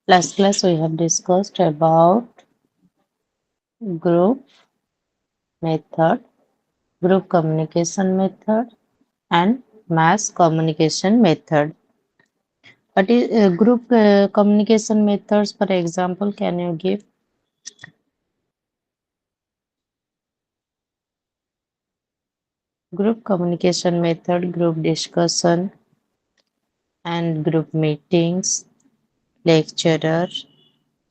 Last class we have discussed about group method, group communication method, and mass communication method. What is group communication methods? For example, can you give group communication method, group discussion, and group meetings, lecturer,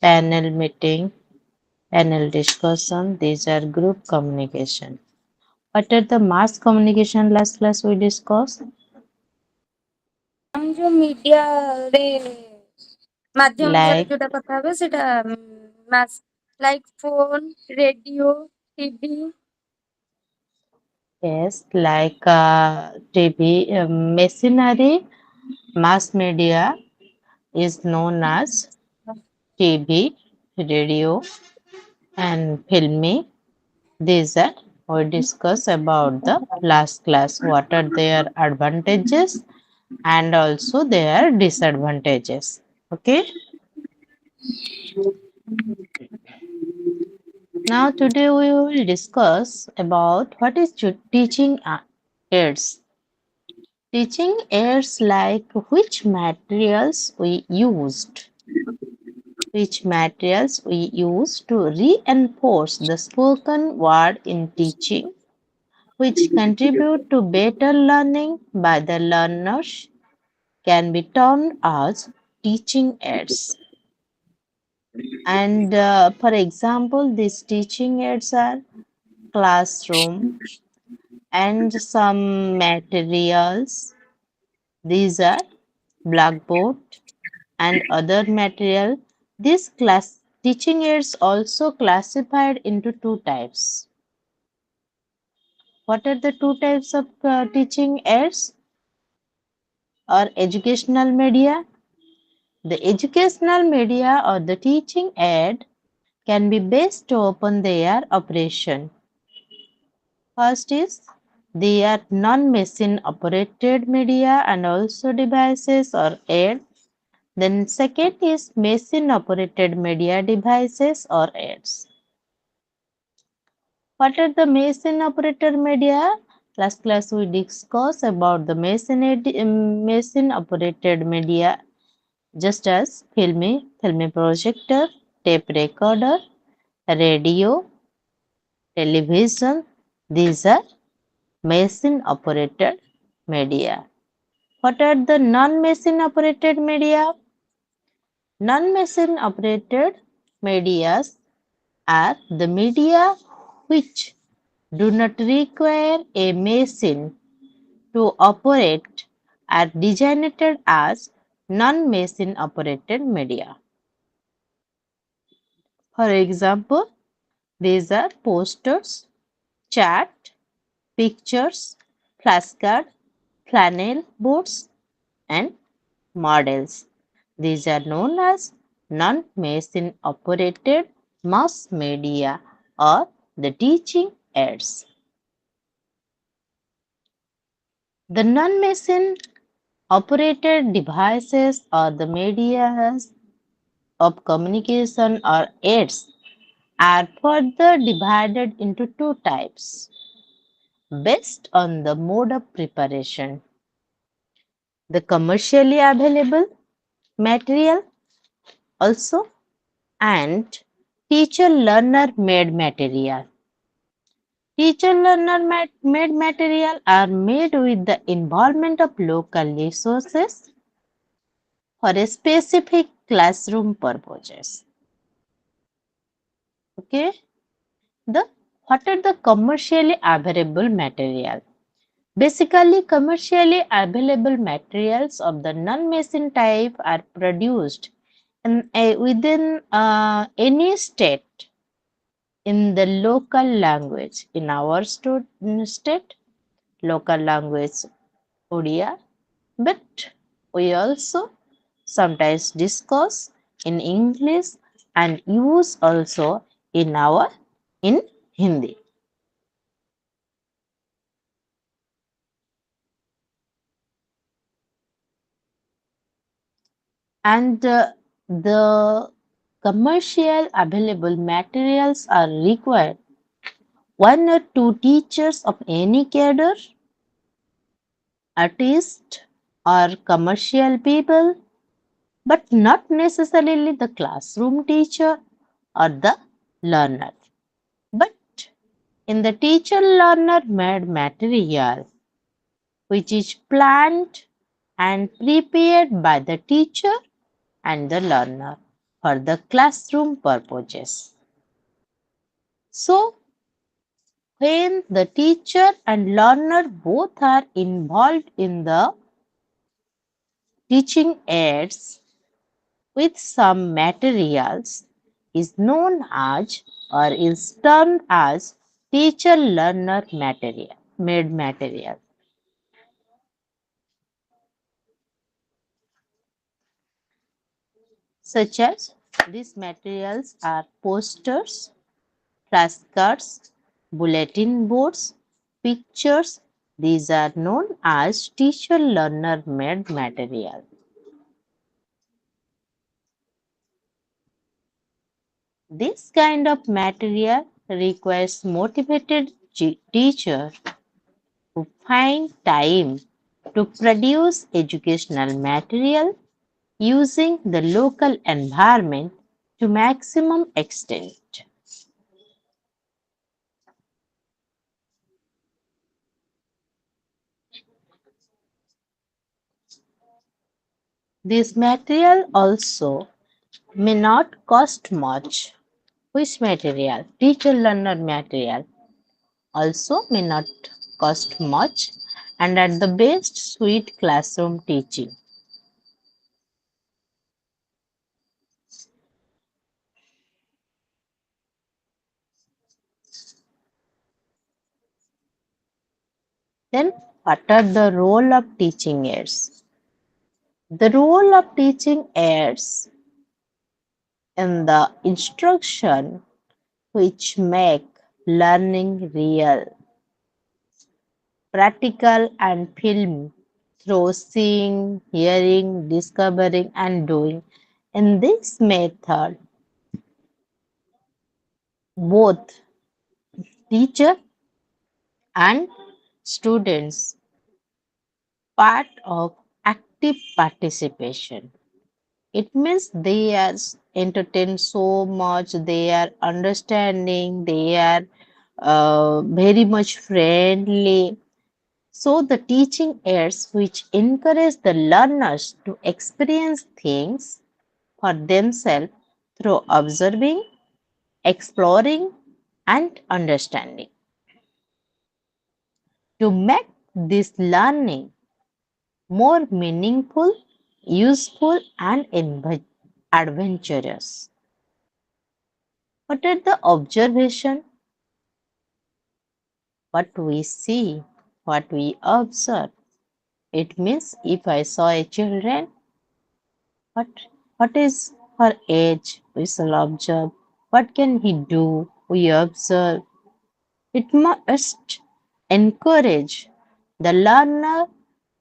panel meeting, panel discussion? These are group communication. What are the mass communication? Last class we discussed हम जो media रे माध्यम द्वारा like जोटा कथा हेबे सेटा मास like phone radio TV yes, like TV, machinery, mass media is known as TV, radio, and filming. These are we discuss about the last class. What are their advantages and also their disadvantages? Okay. Now today we will discuss about what is teaching aids. Teaching aids like which materials we use to reinforce the spoken word in teaching, which contribute to better learning by the learners, can be termed as teaching aids. And for example, these teaching aids are classroom and some materials. These are blackboard and other material. This class teaching aids also classified into two types. What are the two types of teaching aids or educational media? The educational media or the teaching aid can be based upon their operation. First is they are non-machine operated media and also devices or aid. Then second is machine operated media devices or aids. What are the machine operated media? Last class we discussed about the machine operated media just as film projector, tape recorder, radio, television. These are machine operated media. What are the non-machine operated media? Non-machine operated medias are the media which do not require a machine to operate are designated as non-machine operated media. For example, these are posters, chart, pictures, flashcard, flannel boards, and models. These are known as non-machine operated mass media or the teaching aids. The non-machine operated devices or the medias of communication or aids are further divided into two types based on the mode of preparation. The commercially available material also and teacher learner made material. Teacher learner made material are made with the involvement of local resources for a specific classroom purposes. Okay. The what are the commercially available material? Basically, commercially available materials of the non-machine type are produced within any state in the local language. In our state, local language Odia, but we also sometimes discuss in English and use also in Hindi. And the commercial available materials are required. One or two teachers of any cadre, artists, or commercial people, but not necessarily the classroom teacher or the learner. But in the teacher learner made material, which is planned and prepared by the teacher and the learner for the classroom purposes. So, when the teacher and learner both are involved in the teaching aids with some materials is known as or is termed as teacher learner material made material, such as these materials are posters, flashcards, bulletin boards, pictures. These are known as teacher learner made material. This kind of material requires motivated teacher who find time to produce educational material using the local environment to maximum extent. This material also may not cost much. Which material? Teacher learner material also may not cost much and at the best suit classroom teaching. Then what are the role of teaching aids? The role of teaching aids in the instruction which make learning real, practical and film through seeing, hearing, discovering and doing. In this method, both teacher and students part of active participation. It means they are entertained so much, they are understanding, they are very much friendly. So the teaching aids which encourage the learners to experience things for themselves through observing, exploring, and understanding. To make this learning more meaningful, useful, and adventurous. What are the observation? What we see, what we observe. It means if I saw a children, what what is her age? We shall observe. What can he do? We observe. It must encourage the learner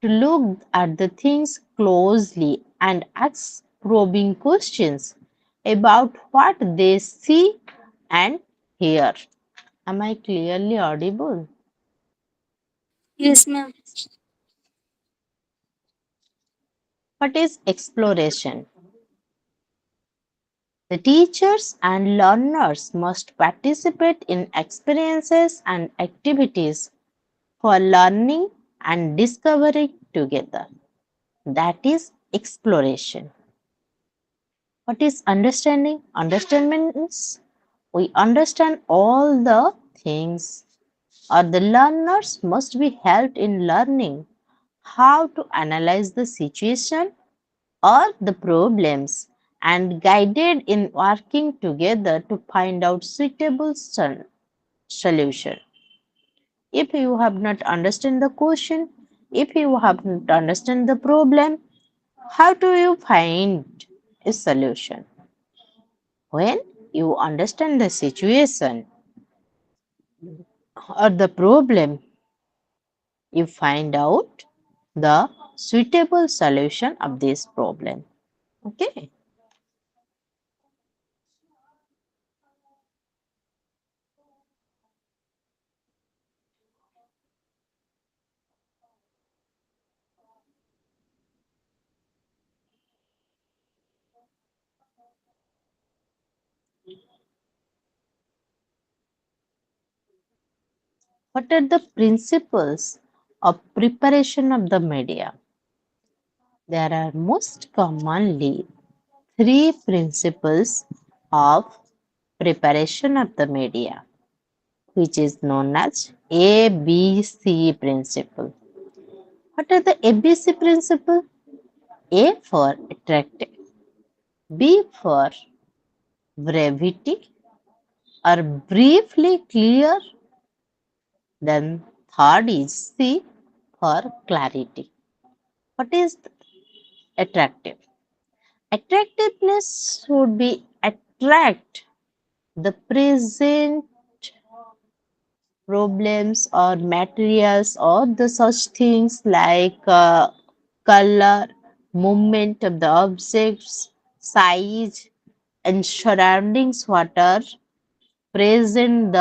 to look at the things closely and ask probing questions about what they see and hear. Am I clearly audible? Yes, ma'am. What is exploration? The teachers and learners must participate in experiences and activities for learning and discovery together. That is exploration. What is understanding? Understanding means we understand all the things, or the learners must be helped in learning how to analyze the situation or the problems and guided in working together to find out suitable solution. If you have not understand the question, if you have not understand the problem, how do you find a solution? When you understand the situation or the problem, you find out the suitable solution of this problem. Okay. What are the principles of preparation of the media? There are most commonly three principles of preparation of the media, which is known as ABC principle. What are the ABC principle? A for attractive, B for brevity or briefly clear, then third is C for clarity. What is attractive? Attractiveness should be attract the present problems or materials or the such things like color, movement of the objects, size, and surroundings what are presented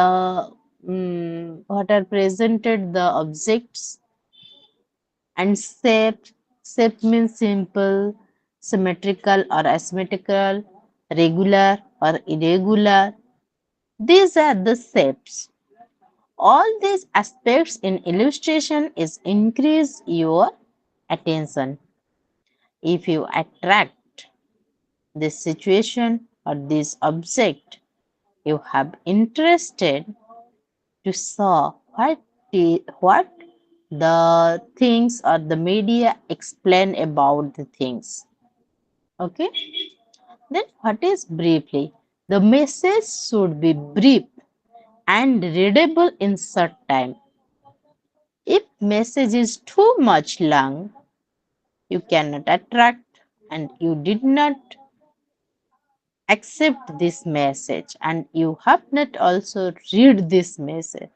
the objects and shape. Shape means simple, symmetrical or asymmetrical, regular or irregular. These are the shapes. All these aspects in illustration is increase your attention. If you attract this situation or this object, you have interested to saw what the things or the media explain about the things. Okay. Then what is briefly? The message should be brief and readable in short time. If message is too much long, you cannot attract and you did not accept this message and you have not also read this message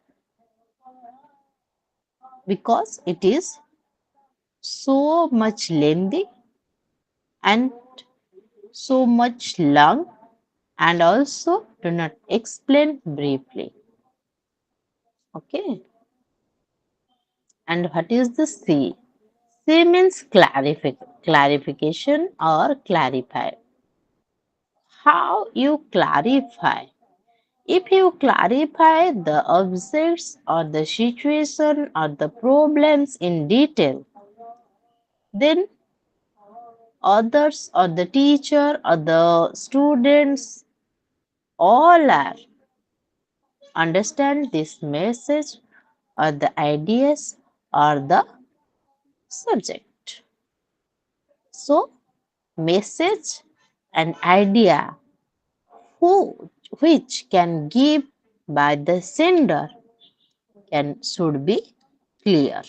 because it is so much lengthy and so much long and also do not explain briefly. Okay. And what is the C? C means clarification or clarify. How you clarify? If you clarify the objects or the situation or the problems in detail, then others or the teacher or the students all are understand this message or the ideas or the subject. So, message and idea who which can give by the sender can should be clear.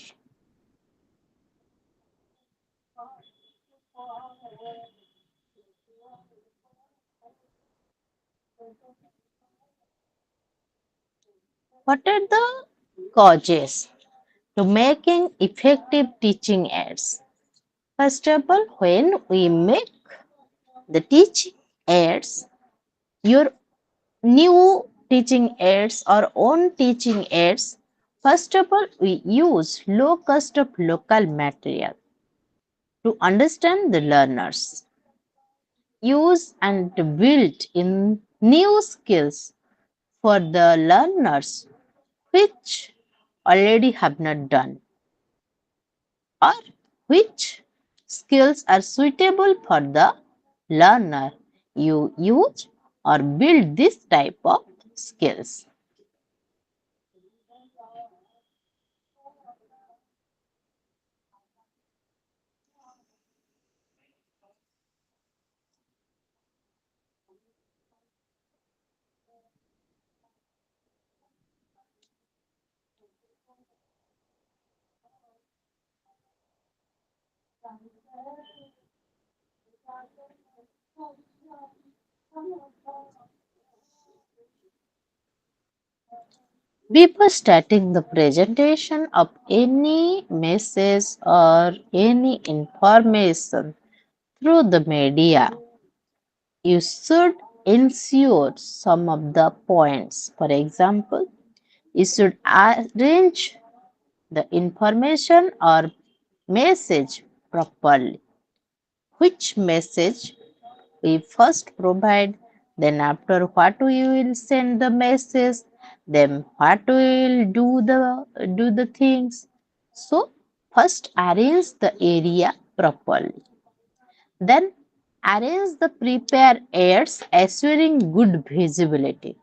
What are the causes to making effective teaching aids? First of all, when we make the teaching aids, your new teaching aids or own teaching aids, first of all, we use low cost of local material to understand the learners, use and build in new skills for the learners which already have not done or which skills are suitable for the learner. You use or build this type of skills. Before starting the presentation of any message or any information through the media, you should ensure some of the points. For example, you should arrange the information or message properly. Which message we first provide, then after what we will send the message, then what will do the things. So first arrange the area properly. Then arrange the prepare aids assuring good visibility.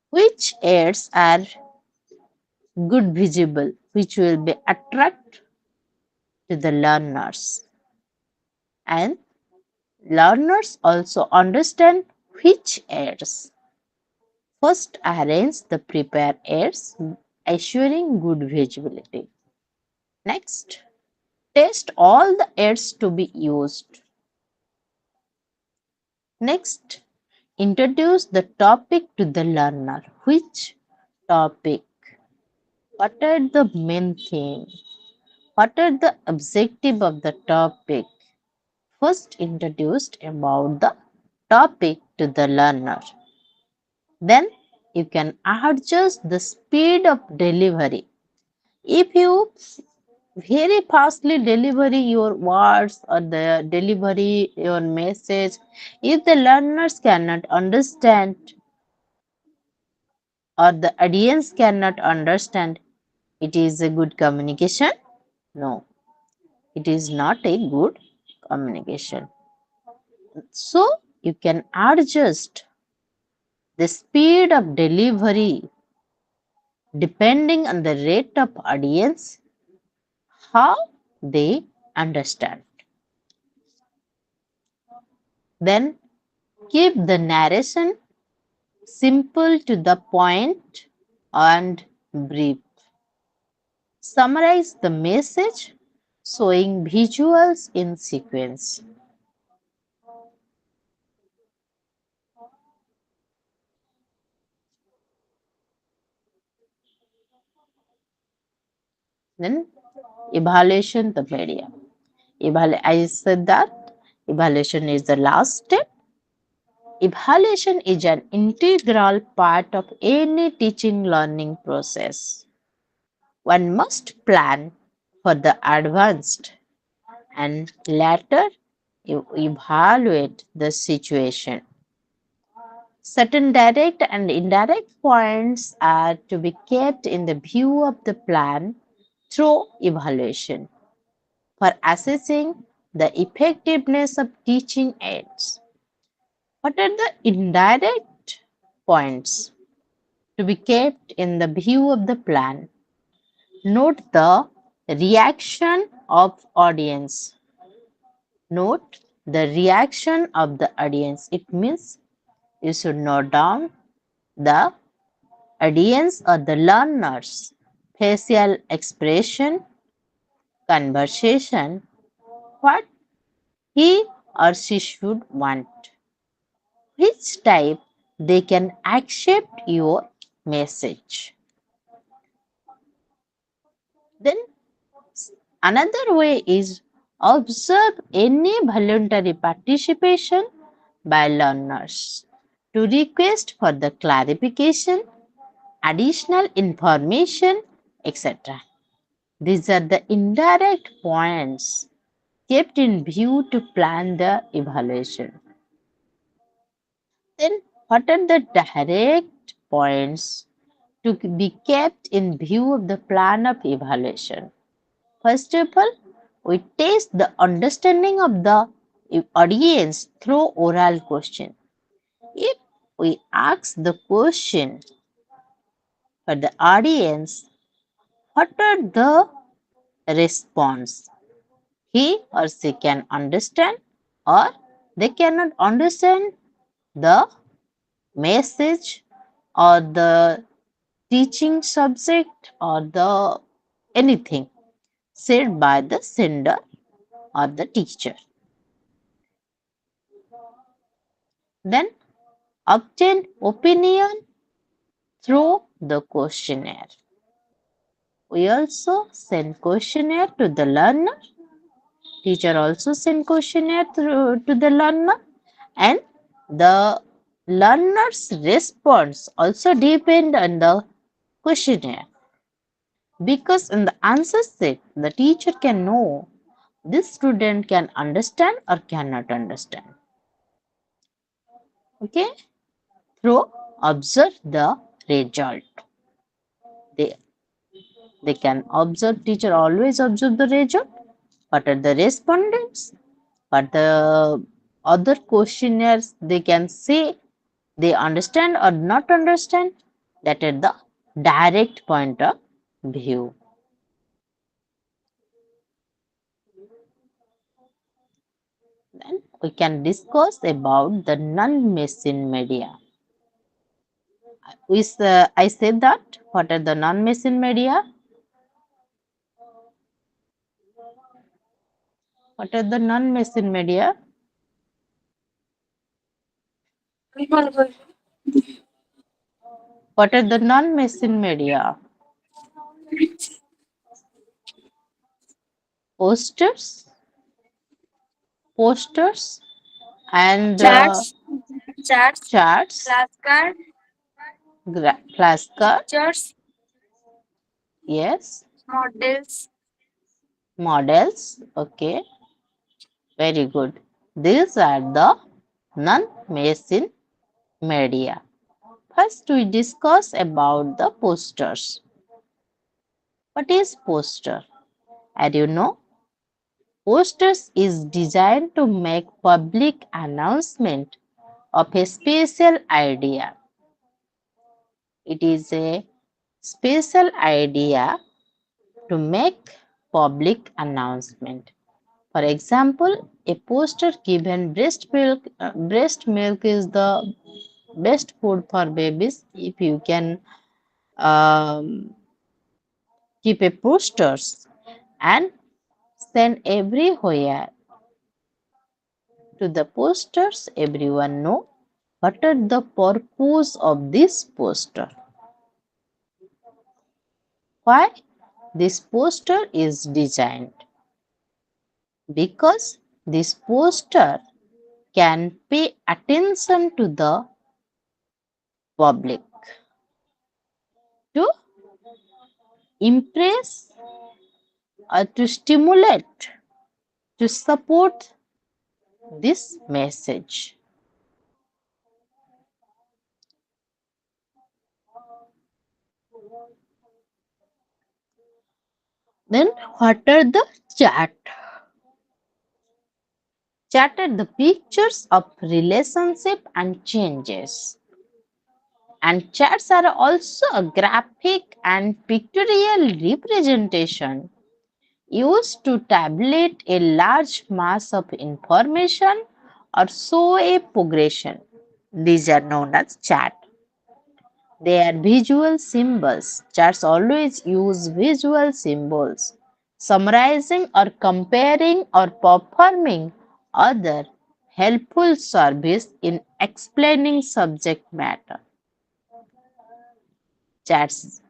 Which aids are good visible, which will be attract to the learners, and learners also understand which aids. First arrange the prepare aids assuring good visibility. Next, test all the aids to be used. Next, introduce the topic to the learner. Which topic? What are the main theme? What are the objective of the topic? First introduced about the topic to the learner. Then you can adjust the speed of delivery. If you very fastly deliver your words or the delivery your message, if the learners cannot understand or the audience cannot understand, it is a good communication? No, it is not a good communication. So you can adjust the speed of delivery depending on the rate of audience, how they understand. Then keep the narration simple to the point and brief. Summarize the message showing visuals in sequence. Then evaluation the media. I said that evaluation is the last step. Evaluation is an integral part of any teaching learning process. One must plan for the advanced and later evaluate the situation. Certain direct and indirect points are to be kept in the view of the plan through evaluation for assessing the effectiveness of teaching aids. What are the indirect points to be kept in the view of the plan? Note the reaction of audience. Note the reaction of the audience. It means you should note down the audience or the learner's facial expression, conversation, what he or she should want, which type they can accept your message. Then another way is observe any voluntary participation by learners to request for the clarification, additional information, etc. These are the indirect points kept in view to plan the evaluation. Then, what are the direct points to be kept in view of the plan of evaluation? First of all, we test the understanding of the audience through oral question. If we ask the question for the audience, what are the response? He or she can understand or they cannot understand the message or the teaching subject or the anything said by the sender or the teacher. Then obtain opinion through the questionnaire. We also send questionnaire to the learner. Teacher also send questionnaire to the learner, and the learner's response also depend on the questionnaire. Because in the answer set, the teacher can know this student can understand or cannot understand. Okay? Through observe the result. They, they can observe, teacher always observe the result. What are the respondents? But the other questionnaires, they can say they understand or not understand. That is the direct point of view. Then we can discuss about the non-machine media. I said that what are the non-machine media? What are the non-machine media? What are the non-machine media? Posters, posters, and Charts, charts, charts, flashcard, flashcards. pictures, Yes, models, models. Okay, very good. These are the non-machine media. First, we discuss about the posters. What is poster? As you know, posters is designed to make public announcement of a special idea. It is a special idea to make public announcement. For example, a poster given breast milk is the best food for babies. If you can um, keep a posters and send everywhere to the posters, everyone know what are the purpose of this poster. Why this poster is designed? Because this poster can pay attention to the public to impress or to stimulate, to support this message. Then what are the chat? Chat are the pictures of relationship and changes. And charts are also a graphic and pictorial representation used to tabulate a large mass of information or show a progression. These are known as chart. They are visual symbols. Charts always use visual symbols, summarizing or comparing or performing other helpful service in explaining subject matter. Charts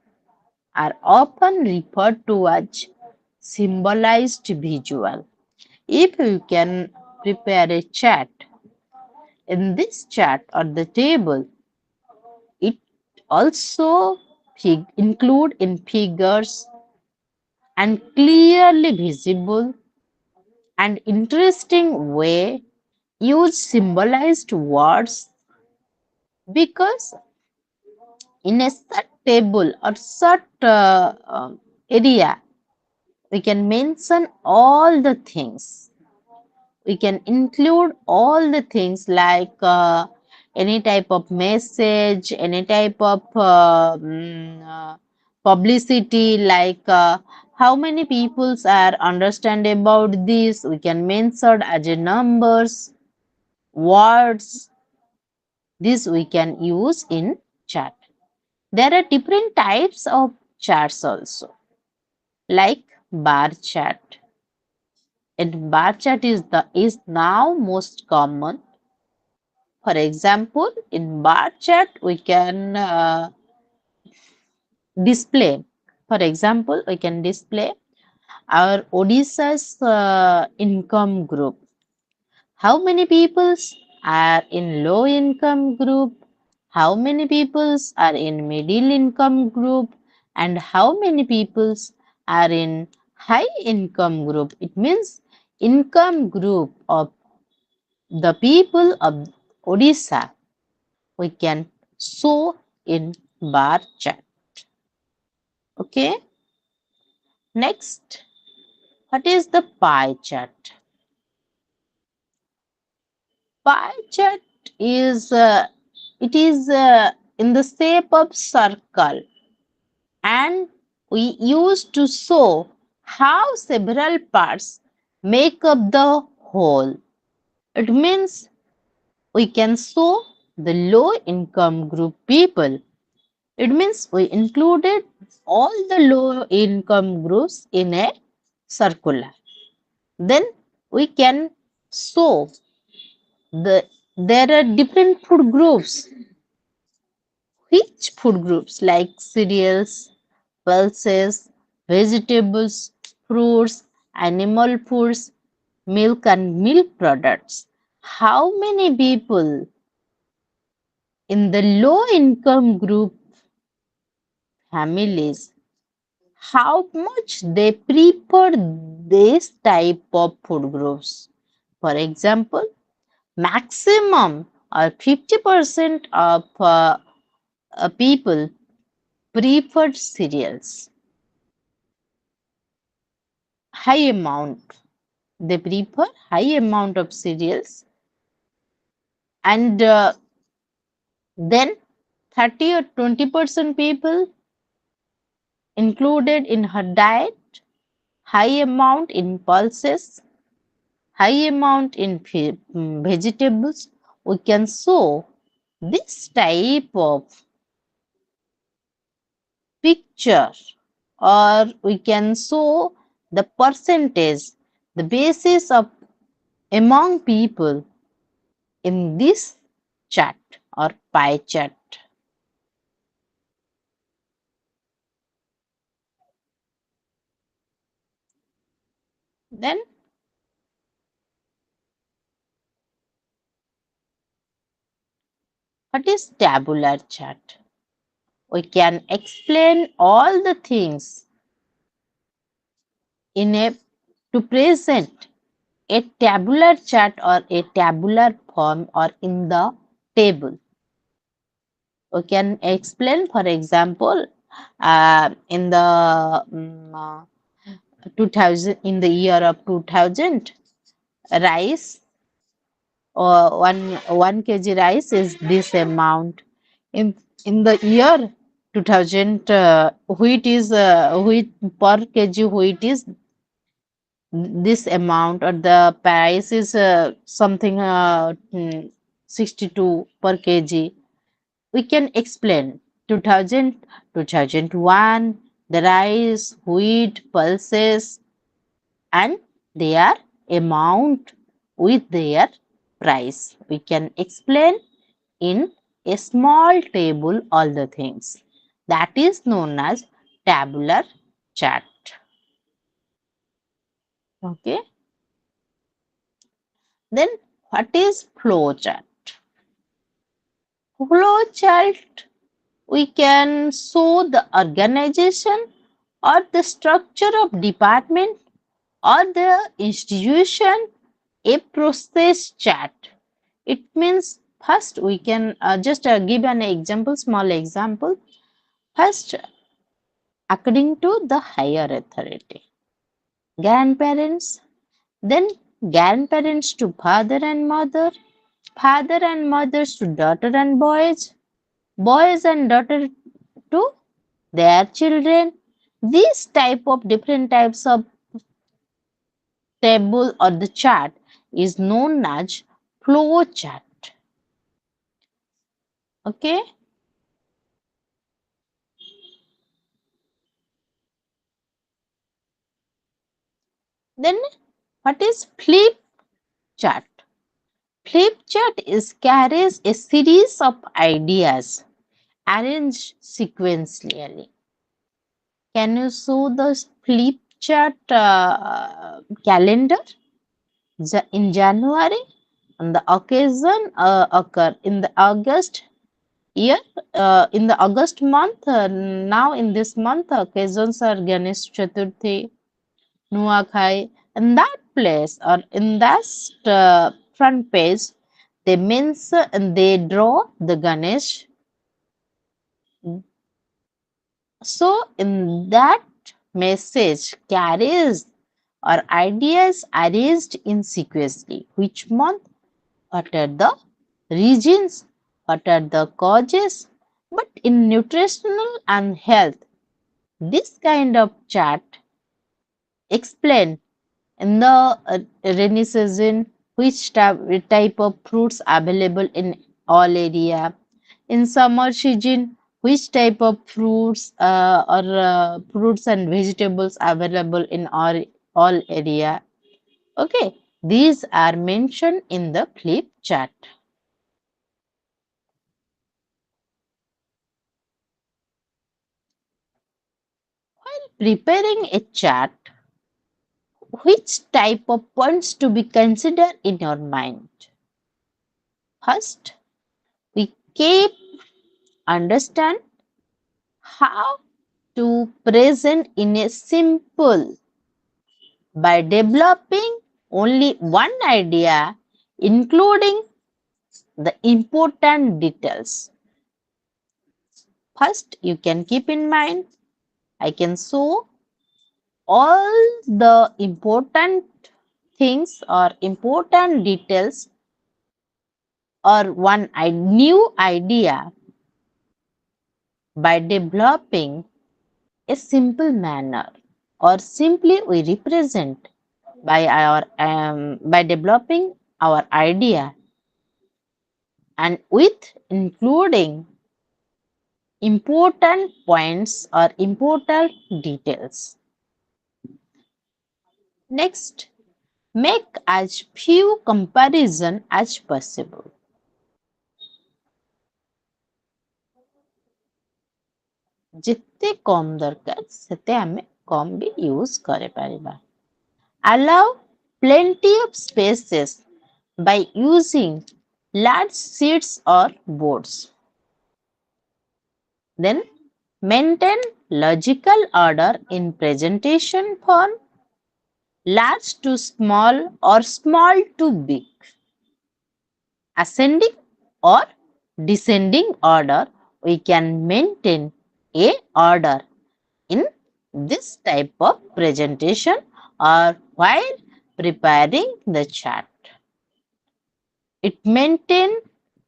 are often referred to as symbolized visual. If you can prepare a chart, in this chart or the table, it also include in figures and clearly visible and interesting way use symbolized words because in a set table or set area we can mention all the things. We can include all the things like any type of message, any type of publicity, like how many peoples are understand about this. We can mention as a numbers, words. This we can use in chat. There are different types of charts also, like bar chart. And bar chart is now most common. For example, in bar chart, we can display. For example, we can display our Odisha's income group. How many peoples are in low income group? How many peoples are in middle income group? And how many peoples are in high income group? It means income group of the people of Odisha we can show in bar chart. Okay. Next, what is the pie chart? Pie chart is it is in the shape of circle, and we use to show how several parts make up the whole. It means we can show the low income group people. It means we included all the low income groups in a circular. Then we can show there are different food groups. Which food groups like cereals, pulses, vegetables, fruits, animal foods, milk and milk products. How many people in the low income group families, how much they prefer this type of food groups? For example, maximum or 50% of people preferred cereals. High amount. They prefer high amount of cereals, and then 30 or 20% people included in her diet high amount in pulses, high amount in vegetables. We can show this type of picture, or we can show the percentage, the basis of among people in this chart or pie chart. Then what is tabular chart? We can explain all the things in a to present a tabular chart or a tabular form or in the table. We can explain, for example, in the 2000, in the year of 2000, rice or one kg rice is this amount. In the year 2000, wheat per kg wheat is this amount, or the price is something 62 per kg. We can explain 2000, 2001, the rice, wheat, pulses, and their amount with their price. We can explain in a small table all the things. That is known as tabular chart. Okay. Then what is flow chart? Flow chart, we can show the organization or the structure of department or the institution, a process chart. It means first we can just give an example, small example. First, according to the higher authority, grandparents, then grandparents to father and mother, father and mothers to daughter and boys, boys and daughter to their children. These type of different types of table or the chart is known as flow chart. Okay. Then what is flip chart? Flip chart is carries a series of ideas arranged sequentially. Can you show the flip chart calendar? In January, on the occasion occur in the August year, in the August month. Now in this month, occasions are Ganesh Chaturthi, Nuakhai. In that place or in that front page, they means they draw the Ganesh So, in that message carries or ideas arranged in sequentially which month, what are the regions, what are the causes, but in nutritional and health, this kind of chart explain in the rainy season which type of fruits available in all area. In summer season, which type of fruits or fruits and vegetables available in all area. Okay, these are mentioned in the flip chart. Preparing a chart, which type of points to be considered in your mind? First, we keep understand how to present in a simple by developing only one idea, including the important details. First, you can keep in mind, I can show all the important things or important details or one new idea by developing a simple manner or simply we represent by developing our idea and with including important points or important details. Next, make as few comparison as possible. ଯେତେ କମ ଦରକାର ସେତେ ଆମେ କମ ବି use କରିପାରିବା. Allow plenty of spaces by using large sheets or boards. Then maintain logical order in presentation form, large to small or small to big, ascending or descending order. We can maintain a order in this type of presentation or while preparing the chart. It maintain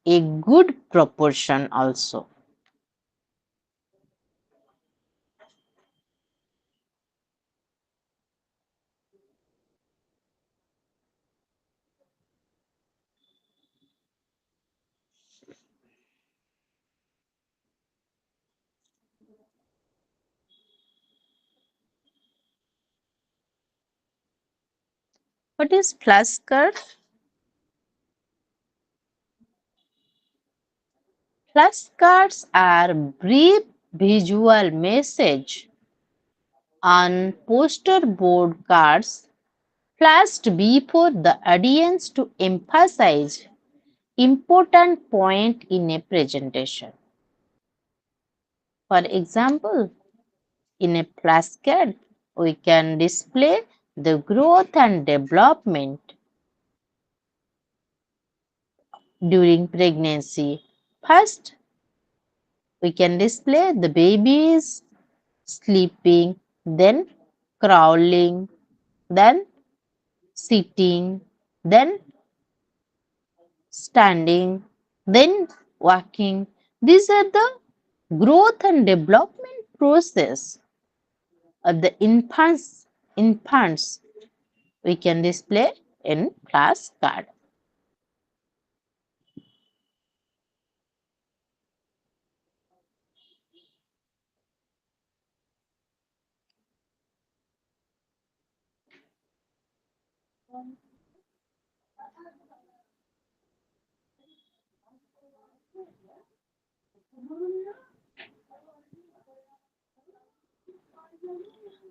a good proportion also. What is flashcard? Flashcards are brief visual message on poster board cards flashed before the audience to emphasize important point in a presentation. For example, in a flashcard, we can display the growth and development during pregnancy. First, we can display the babies sleeping, then crawling, then sitting, then standing, then walking. These are the growth and development process of the infants we can display in flashcard.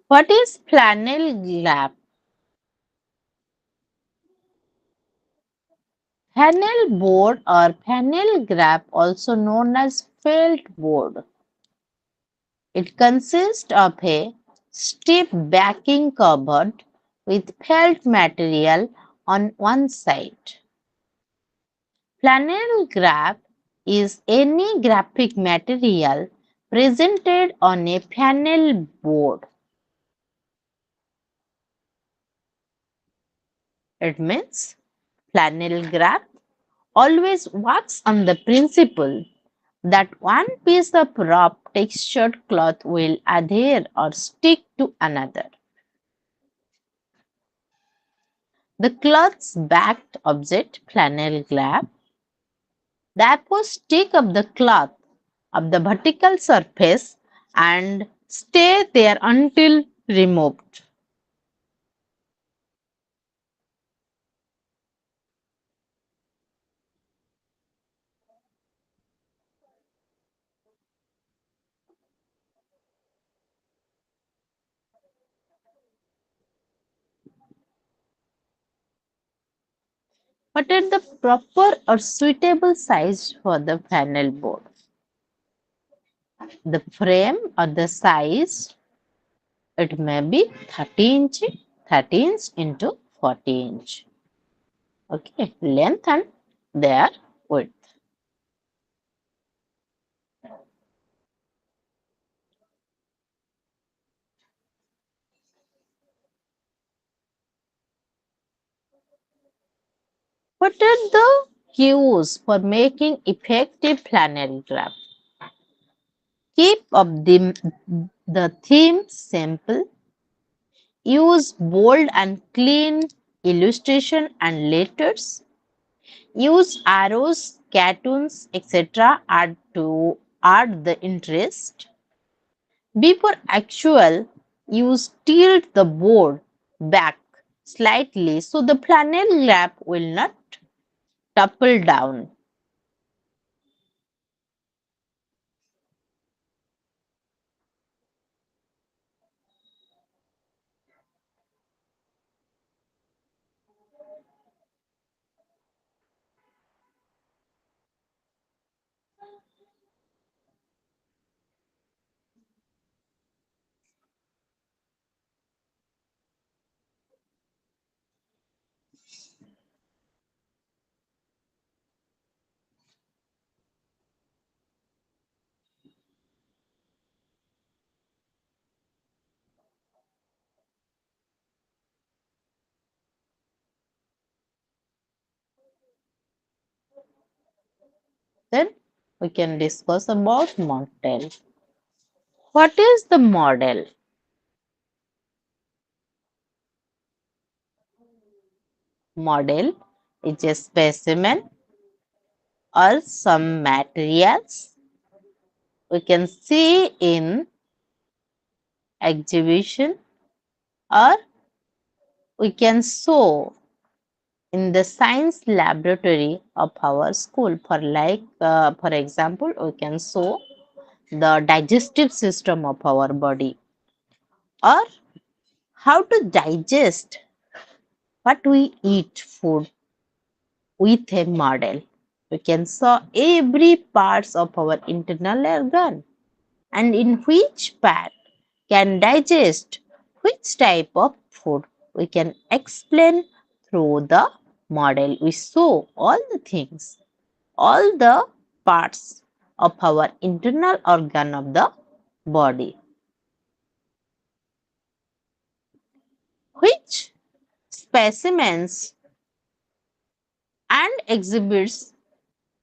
What is flannel graph? Flannel board or flannel graph, also known as felt board. It consists of a stiff backing covered with felt material on one side. Flannel graph is any graphic material presented on a panel board. It means flannel graph always works on the principle that one piece of rough textured cloth will adhere or stick to another. The cloth's backed object, flannel graph, the acoustic of the cloth of the vertical surface and stay there until removed. What are the proper or suitable size for the panel board? The frame or the size, it may be 30 inch into 40 inch. Okay, length and their width. What are the cues for making effective flannel graph? Keep up the theme simple. Use bold and clean illustration and letters. Use arrows, cartoons, etc. to add the interest. Before actual, use tilt the board back slightly so the flannel graph will not topple down. Then we can discuss about model. What is the model? Model is a specimen or some materials we can see in exhibition or we can show in the science laboratory of our school. For example, we can show the digestive system of our body or how to digest what we eat food with a model. We can saw every parts of our internal organ and in which part can digest which type of food. We can explain through the model. We show all the things, all the parts of our internal organ of the body, which specimens and exhibits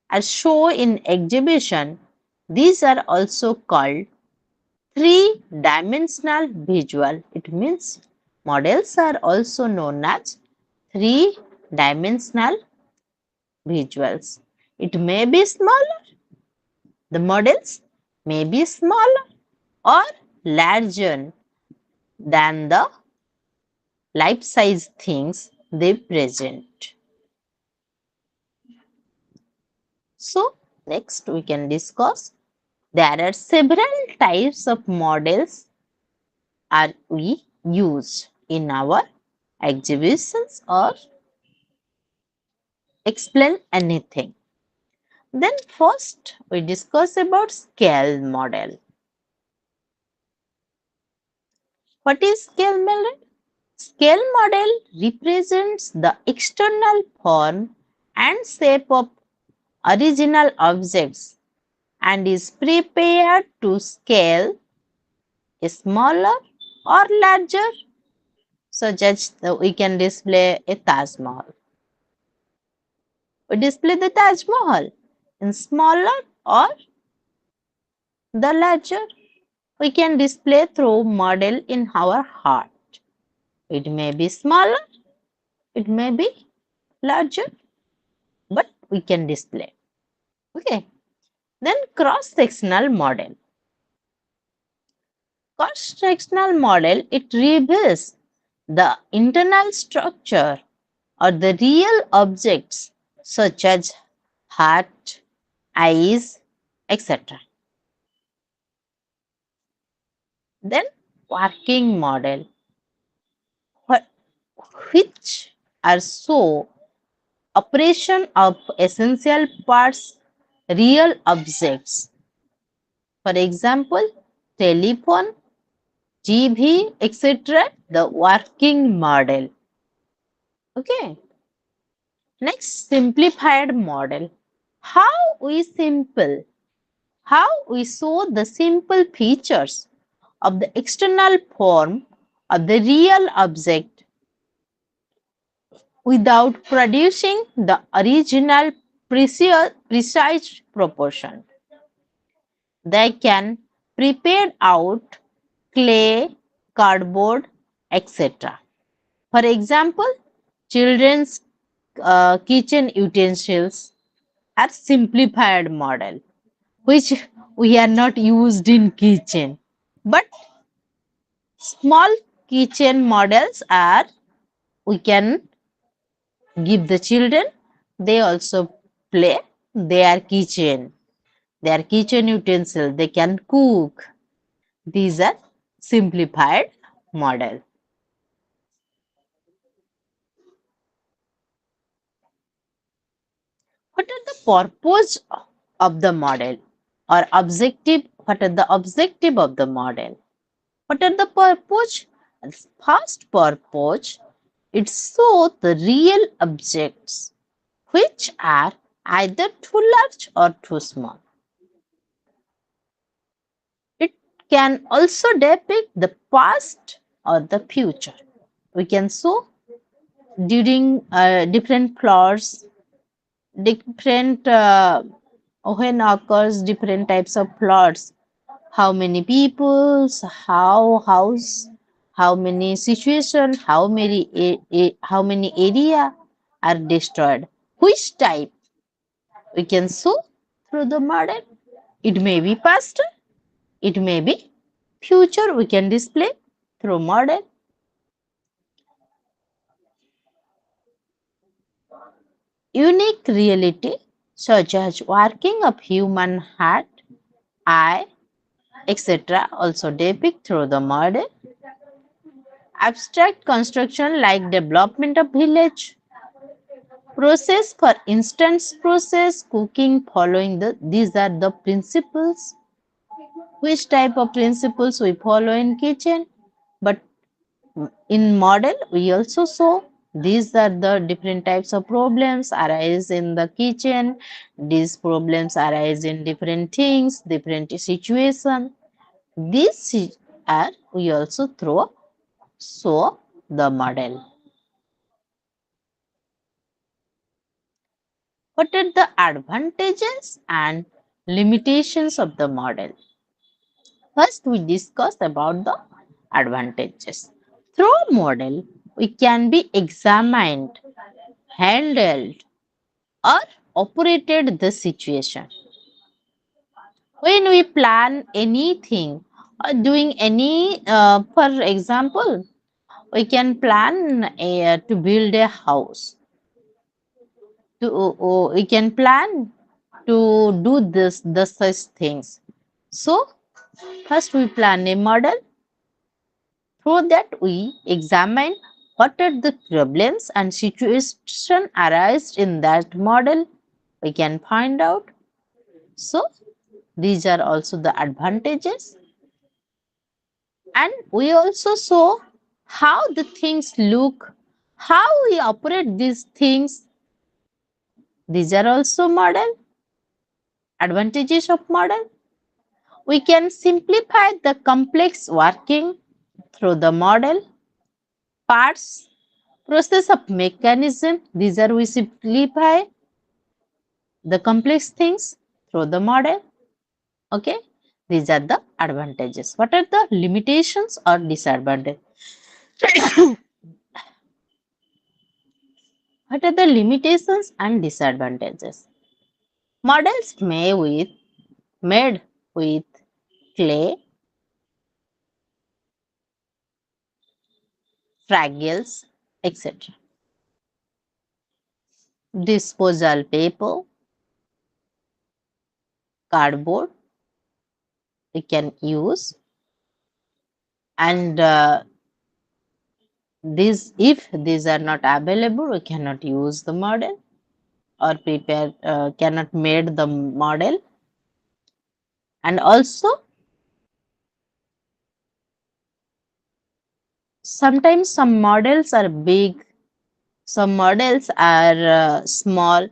are shown in exhibition. These are also called three-dimensional visual. It means models are also known as three-dimensional visuals. It may be smaller. The models may be smaller or larger than the life-size things they present. So, next we can discuss. There are several types of models are we use in our exhibitions or explain anything. Then first we discuss about scale model. What is scale model? Scale model represents the external form and shape of original objects and is prepared to scale smaller or larger, such as we can display a Taj Mahal. We display the Taj Mahal in smaller or the larger. We can display through model in our heart. It may be smaller, it may be larger, but we can display. Okay. Then cross-sectional model. Cross-sectional model, it reveals the internal structure or the real objects such as heart, eyes, etc. Then working model, which are so operation of essential parts, real objects. For example, telephone, TV, etc. The working model. Okay. Next, simplified model. How we simple, how we show the simple features of the external form of the real object without producing the original precise proportion. They can prepare out clay, cardboard, etc. For example, children's kitchen utensils are simplified model, which we are not used in kitchen. But small kitchen models are we can give the children. They also play their kitchen. Their kitchen utensil. They can cook. These are simplified model. What are the purpose of the model or objective? What are the objective of the model? What are the purpose? First purpose, it shows the real objects which are either too large or too small. It can also depict the past or the future. We can show during different floods, different when occurs different types of floods, how many peoples, how house, how many situation, how many area are destroyed, which type we can show through the model. It may be past, it may be future, we can display through model. Unique reality such as working of human heart, eye, etc. also depict through the model. Abstract construction like development of village, process, for instance, process, cooking, following these are the principles. Which type of principles we follow in kitchen? But in model, we also saw these are the different types of problems arise in the kitchen. These problems arise in different things, different situation. These are we also throw so the model. What are the advantages and limitations of the model? First, we discuss about the advantages. Through model, we can be examined, handled, or operated the situation. When we plan anything or doing any, for example, we can plan to build a house. We can plan to do the such things. So first we plan a model. Through that we examine what are the problems and situation arise in that model. We can find out. So these are also the advantages. And we also saw how the things look, how we operate these things. These are also model. Advantages of model. We can simplify the complex working through the model. Parts, process of mechanism. These are we simplify the complex things through the model. Okay, these are the advantages. What are the limitations or disadvantages? What are the limitations and disadvantages? Models made with clay, fragiles, etc. Disposal paper, cardboard we can use, and these if these are not available, we cannot use the model or prepare cannot made the model. And also sometimes some models are big, some models are small,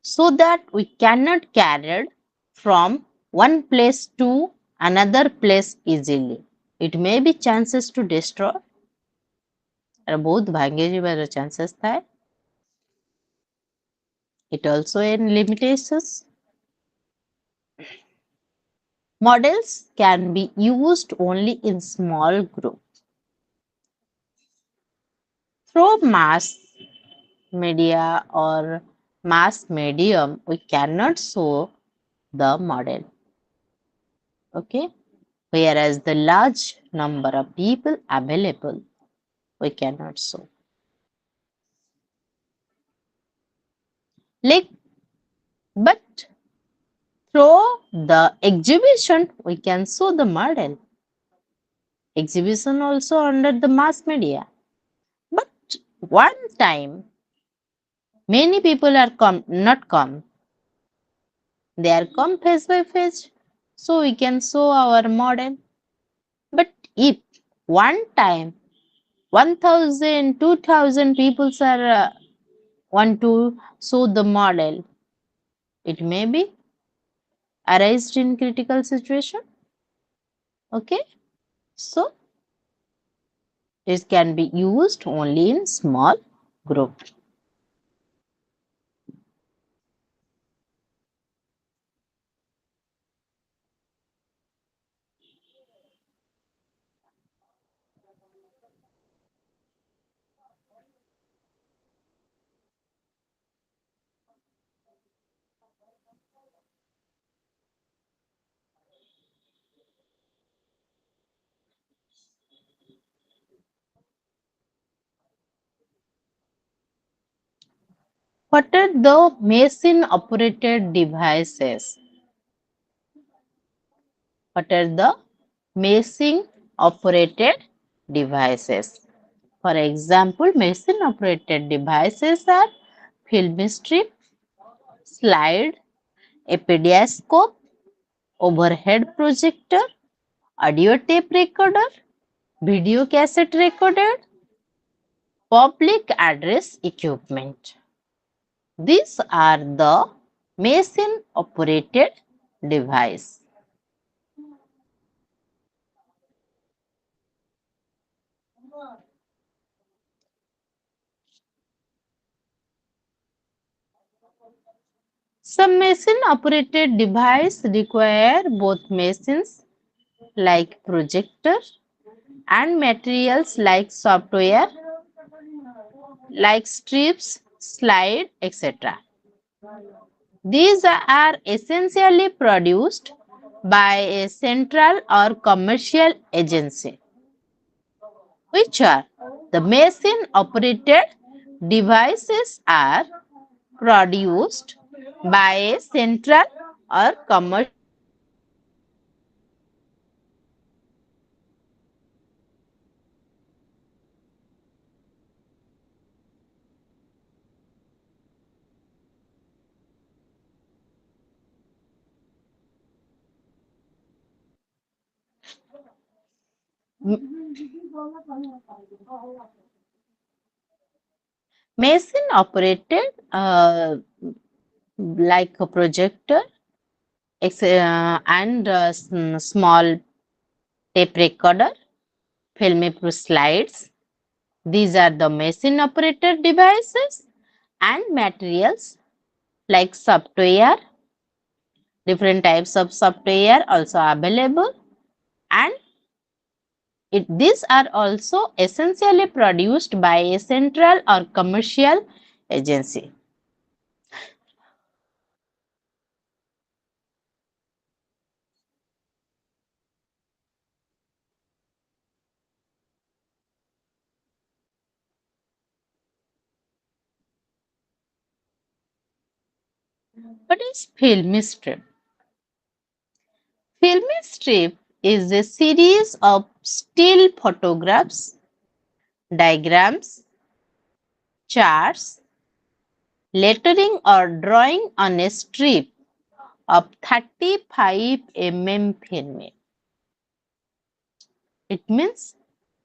so that we cannot carry it from one place to another place easily. It may be chances to destroy, ବହୁତ ଭାଙ୍ଗି ଯିବାର chances ଥାଏ. It also in limitations. Models can be used only in small groups. Through mass media or mass medium, we cannot show the model. Okay, whereas the large number of people available, we cannot show. Like, but through the exhibition, we can show the model. Exhibition also under the mass media. But one time, many people are not come. They are come face by face, so we can show our model. But if one time 1,000, 2,000 people are want to show the model, it may be arised in critical situation. Okay, so it can be used only in small group. What are the machine operated devices? What are the machine operated devices? For example, machine operated devices are film strip, slide, epidascope, overhead projector, audio tape recorder, video cassette recorder, public address equipment. These are the machine operated device. Some machine operated device require both machines like projector and materials like software, like strips, slide, etc. These are essentially produced by a central or commercial agency, which are the machine operated devices are produced by a central or commercial. Machine operated like a projector, small tape recorder, film slides. These are the machine operated devices and materials like software. Different types of software also available, and these are also essentially produced by a central or commercial agency. What is film strip? Film strip is a series of still photographs, diagrams, charts, lettering or drawing on a strip of 35 film. It means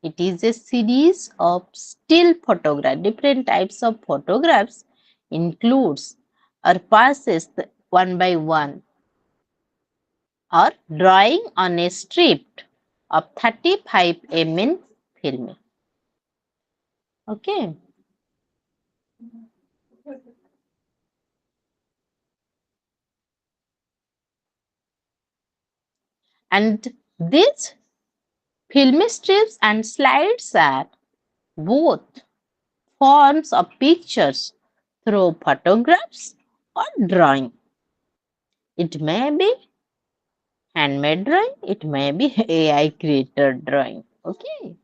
it is a series of still photographs. Different types of photographs includes or passes one by one, or drawing on a strip of 35 film. Okay. And these film strips and slides are both forms of pictures through photographs or drawing. It may be handmade drawing, it may be AI created drawing. Okay.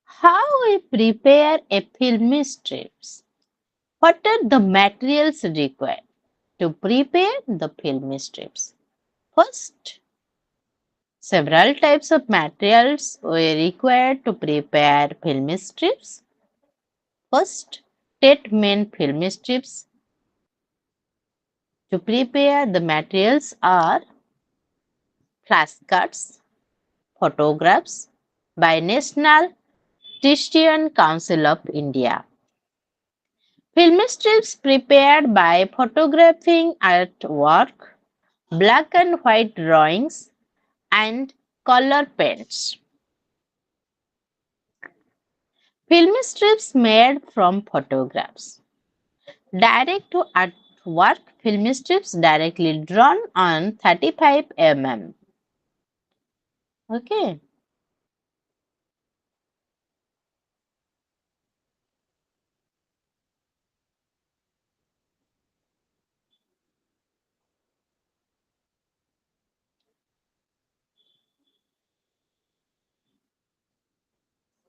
How we prepare a film strips? What are the materials required to prepare the film strips? First, several types of materials were required to prepare film strips. First, 10 main film strips. To prepare the materials are flashcards, photographs by National Christian Council of India. Film strips prepared by photographing artwork, black and white drawings, and color paints. Film strips made from photographs. Direct to artwork film strips directly drawn on 35 mm. Okay.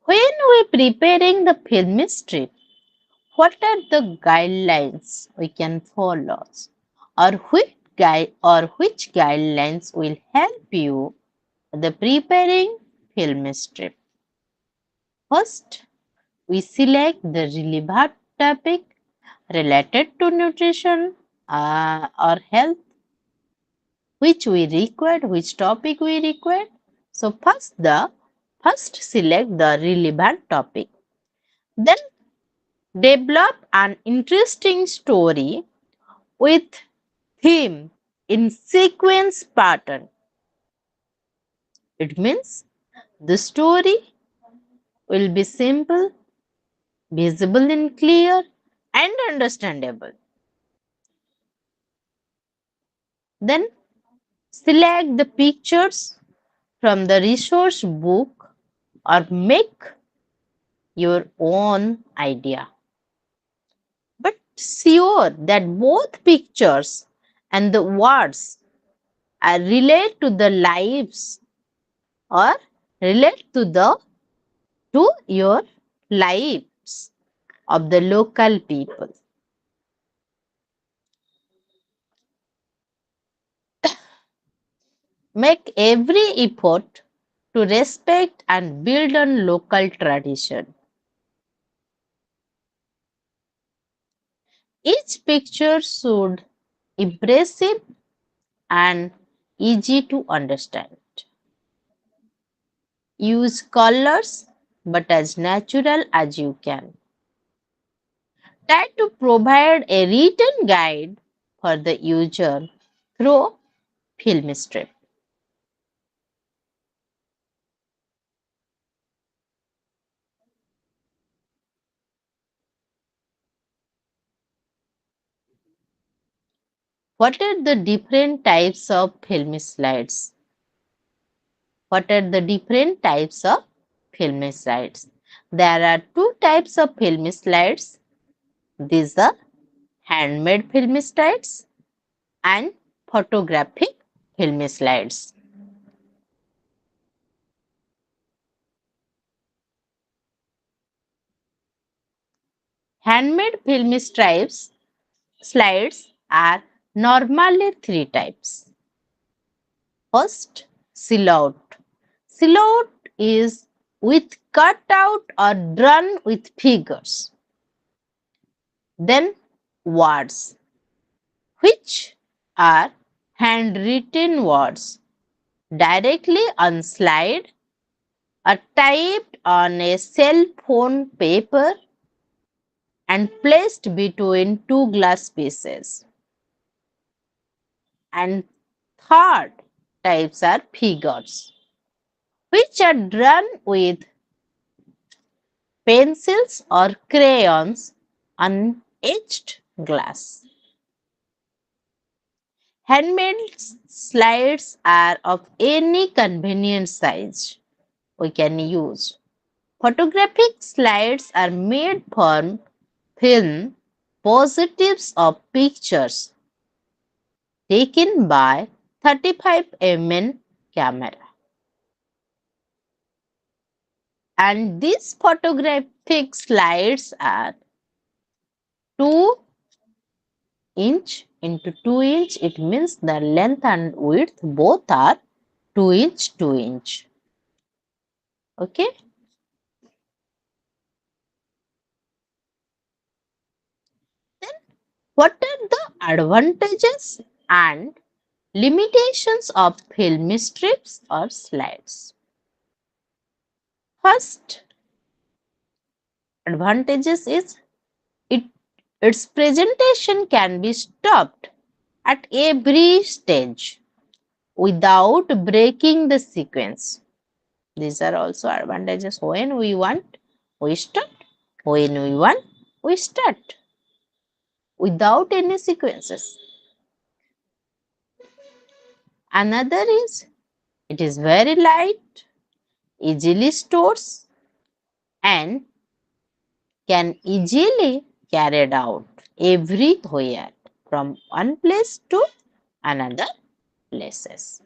When we preparing the film strip, what are the guidelines we can follow, or which guidelines will help you the preparing film strip? First, we select the relevant topic related to nutrition or health, which topic we require. So first select the relevant topic. Then develop an interesting story with theme in sequence pattern. It means the story will be simple, visible and clear, and understandable. Then select the pictures from the resource book or make your own idea. But sure that both pictures and the words are relate to the lives or relate to your lives of the local people. Make every effort to respect and build on local tradition. Each picture should impressive and easy to understand. Use colors but as natural as you can. Try to provide a written guide for the user through film strip. What are the different types of film slides? What are the different types of film slides? There are two types of film slides. These are handmade film slides and photographic film slides. Handmade film slides are normally three types. First, silhouette. Silhouette is with cutout or drawn with figures. Then words, which are handwritten words directly on slide or typed on a cell phone paper and placed between two glass pieces. And third types are figures, which are drawn with pencils or crayons on etched glass. Handmade slides are of any convenient size we can use. Photographic slides are made from film positives of pictures taken by 35 mm camera. And these photographic slides are 2" into 2". It means the length and width both are 2". 2". Okay. Then what are the advantages and limitations of film strips or slides? First advantages is it its presentation can be stopped at every stage without breaking the sequence. These are also advantages. When we want, we stop. When we want, we start without any sequences. Another is it is very light, easily stores, and can easily carried out everywhere from one place to another places.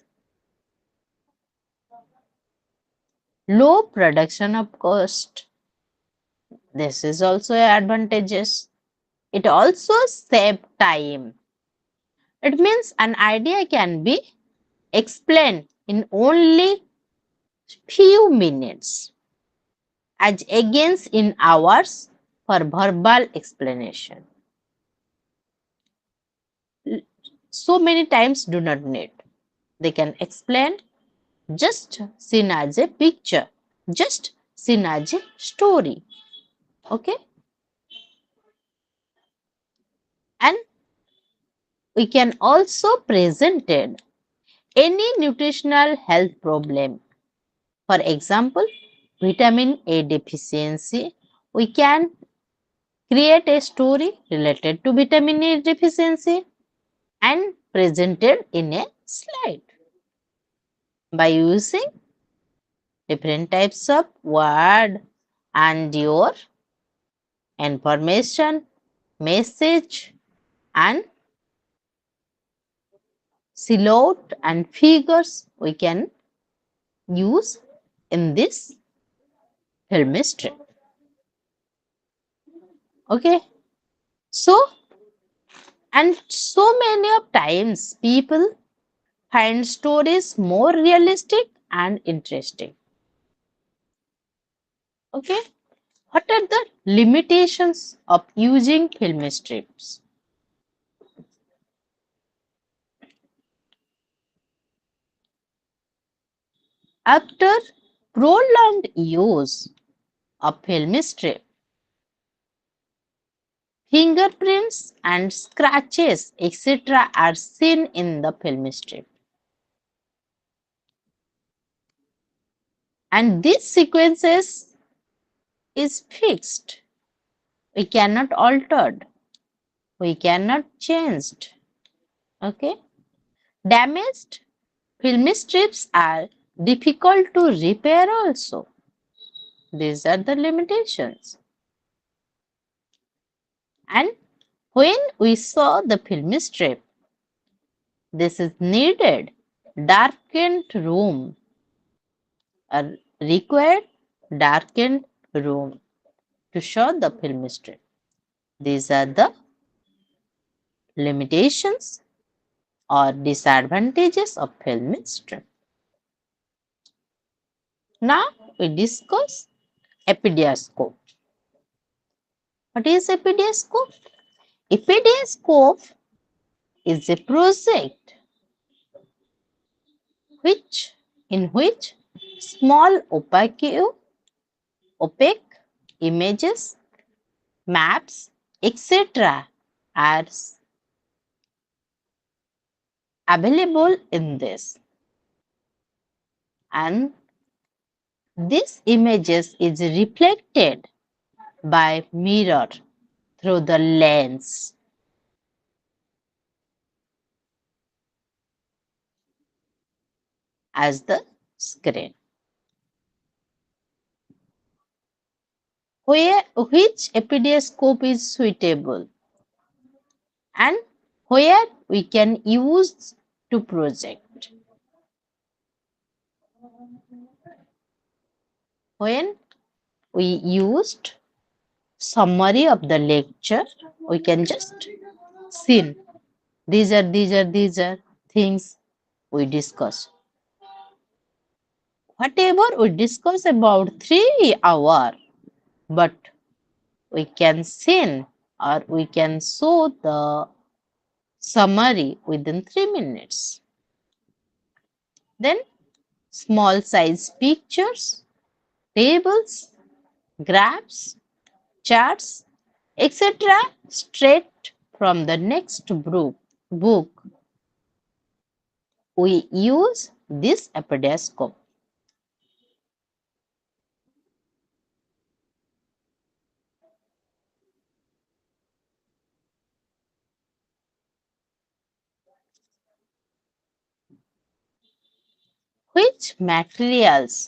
Low production of cost. This is also advantageous. It also save time. It means an idea can be explained in only few minutes as against in hours for verbal explanation. So many times do not need. They can explain just seen as a picture, just seen as a story. Okay. And we can also present any nutritional health problem. For example, vitamin A deficiency. We can create a story related to vitamin A deficiency and presented in a slide by using different types of word and your information, message and silhouette and figures we can use in this film strip. Okay. So, and so many of times people find stories more realistic and interesting. Okay. What are the limitations of using film strips? After prolonged use of film strip, fingerprints and scratches, etc. are seen in the film strip. And these sequences is fixed. We cannot altered. We cannot changed. Okay. Damaged film strips are difficult to repair also. These are the limitations. And when we saw the film strip, this is needed. Darkened room, a required darkened room to show the film strip. These are the limitations or disadvantages of film strip. Now we discuss epidiascope. What is epidiascope? Epidiascope is a project which in which small opaque images, maps, etc. are available in this, and this images is reflected by mirror through the lens as the screen. Which epidiascope is suitable and where we can use to project. When we used summary of the lecture, we can just see these are things we discuss. Whatever we discuss about 3 hours, but we can see or we can show the summary within 3 minutes. Then small size pictures, tables, graphs, charts, etc. straight from the next book. We use this epidiascope.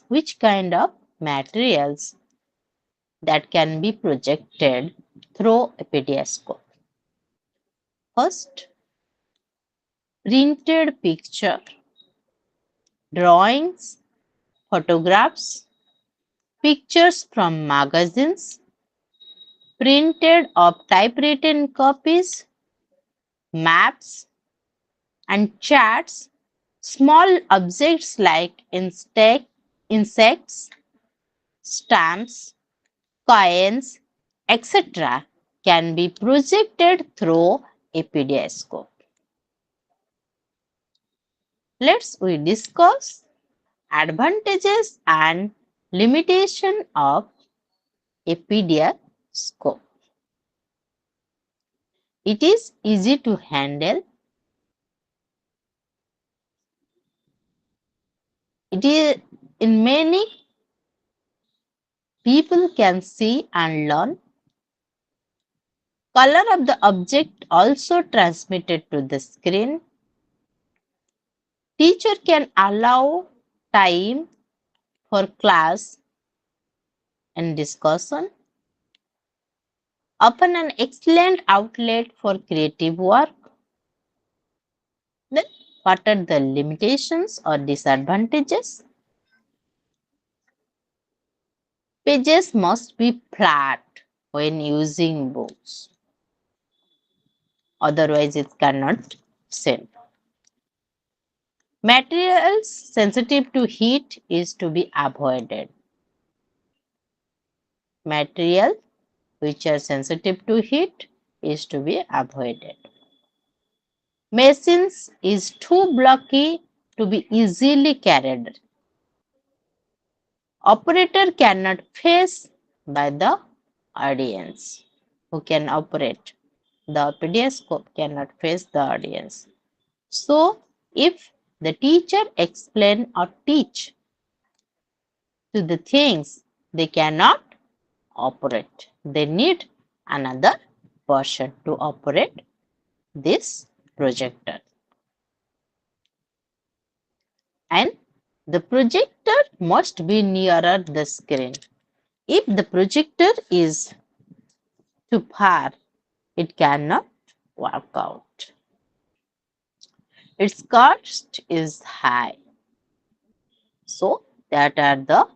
Which kind of materials that can be projected through epidiascope? First, printed picture, drawings, photographs, pictures from magazines, printed or typewritten copies, maps and charts, small objects like insects, stamps, coins, etc. can be projected through epidiascope. We discuss advantages and limitation of epidiascope. It is easy to handle. It is in many people can see and learn. Color of the object also transmitted to the screen. Teacher can allow time for class and discussion. Often an excellent outlet for creative work. Then what are the limitations or disadvantages? Pages must be flat when using books. Otherwise it cannot send. Materials sensitive to heat is to be avoided. Material which are sensitive to heat is to be avoided. Machines is too bulky to be easily carried. Operator cannot face by the audience. Who can operate? The pedagogue cannot face the audience. So, if the teacher explain or teach to the things they cannot operate, they need another person to operate this projector. And the projector must be nearer the screen. If the projector is too far, it cannot work out. Its cost is high. So that are the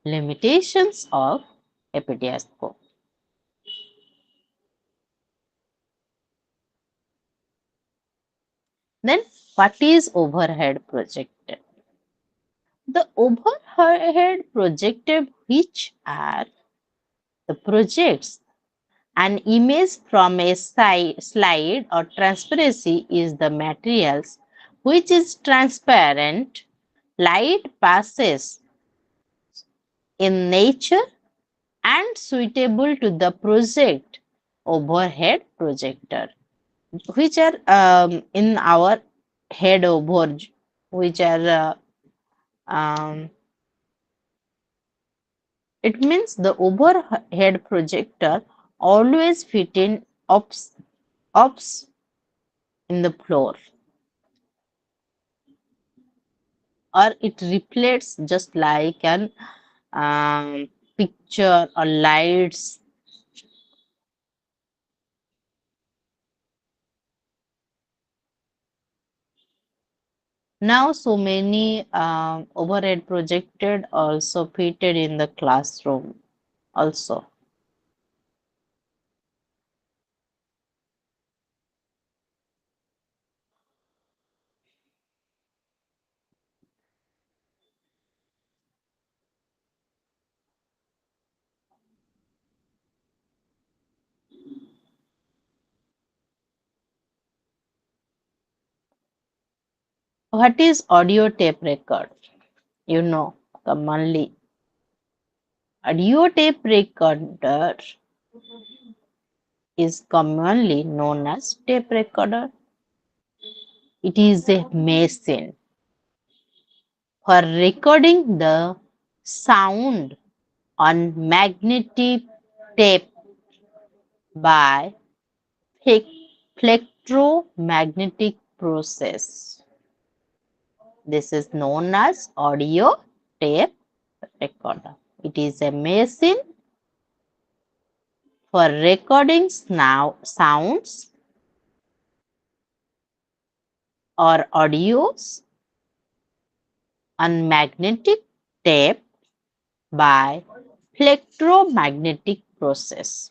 limitations of a pedagogue. Then what is overhead projector? The overhead projector, which are the projects an image from a slide or transparency, is the materials which is transparent. Light passes in nature and suitable to the project overhead projector, which are in our head over, which are it means the overhead projector always fit in ups in the floor, or it reflects just like an picture or lights. Now, so many overhead projected also fitted in the classroom also. What is audio tape record? You know, commonly audio tape recorder is commonly known as tape recorder. It is a machine for recording the sound on magnetic tape by electromagnetic process. This is known as audio tape recorder. It is a machine for recording sounds or audios on magnetic tape by electromagnetic process.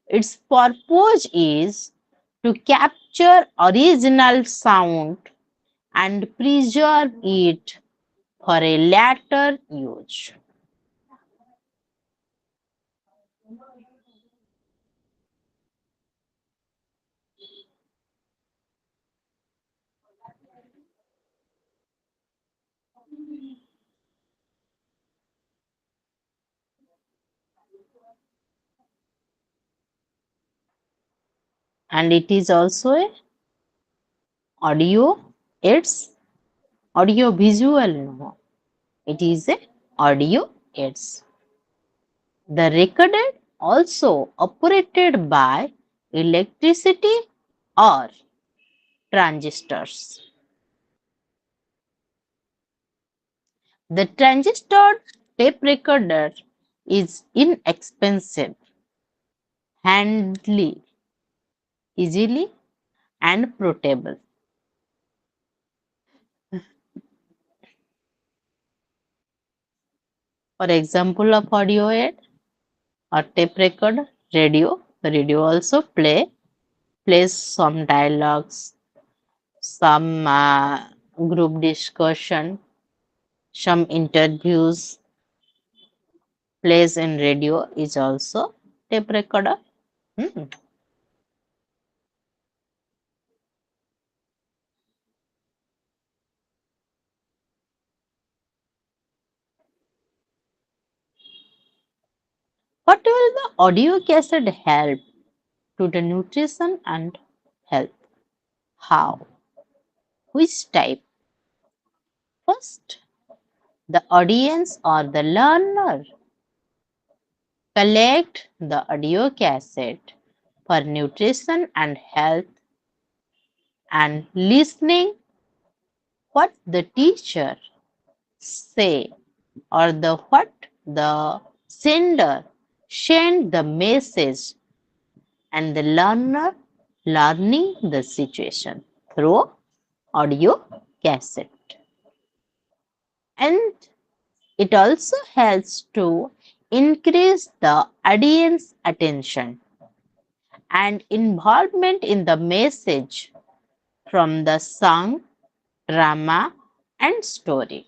Its purpose is to capture original sound and preserve it for a later use. And it is also a audio, it's audio visual, no. It is a audio aids. The recorder also operated by electricity or transistors. The transistor tape recorder is inexpensive, handily, easily, and portable. For example of audio aid or tape recorder, radio. The radio also plays some dialogues, some group discussion, some interviews plays in radio is also tape recorder. Hmm. the audio cassette help to the nutrition and health? How? Which type? First, the audience or the learner collect the audio cassette for nutrition and health and listening what the teacher say or the what the sender send the message and the learner learning the situation through audio cassette. And it also helps to increase the audience attention and involvement in the message from the song, drama, and story.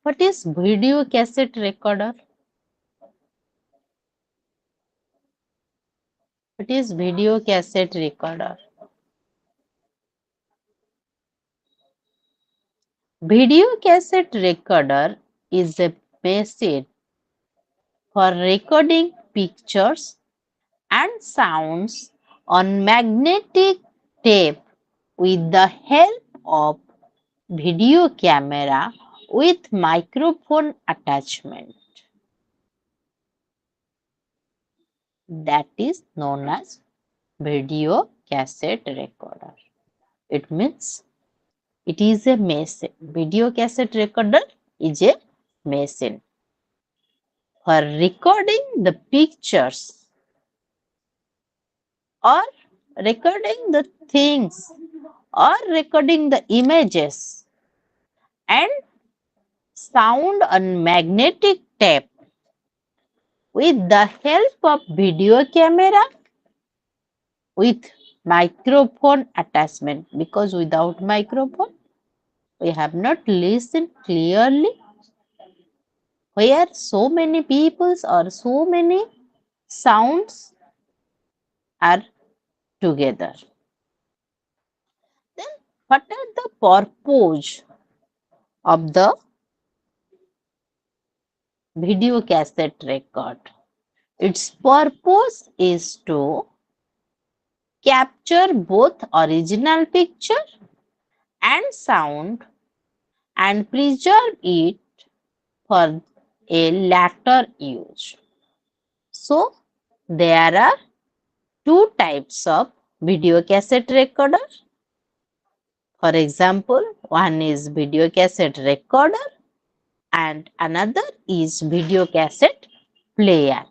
What is video cassette recorder? What is video cassette recorder? Video cassette recorder is a machine for recording pictures and sounds on magnetic tape with the help of video camera with microphone attachment. That is known as video cassette recorder. It means it is a machine. Video cassette recorder is a machine for recording the pictures or recording the things or recording the images and sound on magnetic tape with the help of video camera with microphone attachment, because without microphone we have not listened clearly where so many peoples or so many sounds are together. Then what are the purpose of the video cassette record? Its purpose is to capture both original picture and sound and preserve it for a later use. So, there are two types of video cassette recorder. For example, one is video cassette recorder and another is video cassette player,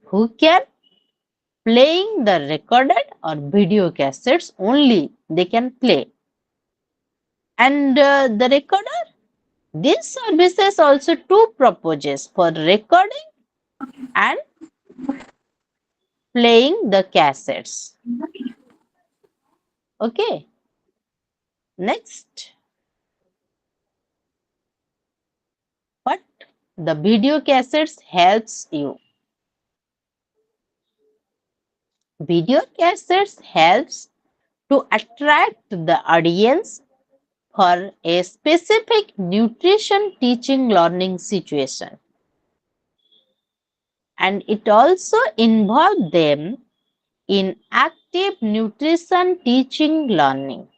who can playing the recorded or video cassettes only they can play. And the recorder, this services also two purposes for recording and playing the cassettes. Okay, next, what the video cassettes helps you. Video cassettes helps to attract the audience for a specific nutrition teaching learning situation, and it also involves them in active nutrition teaching learning,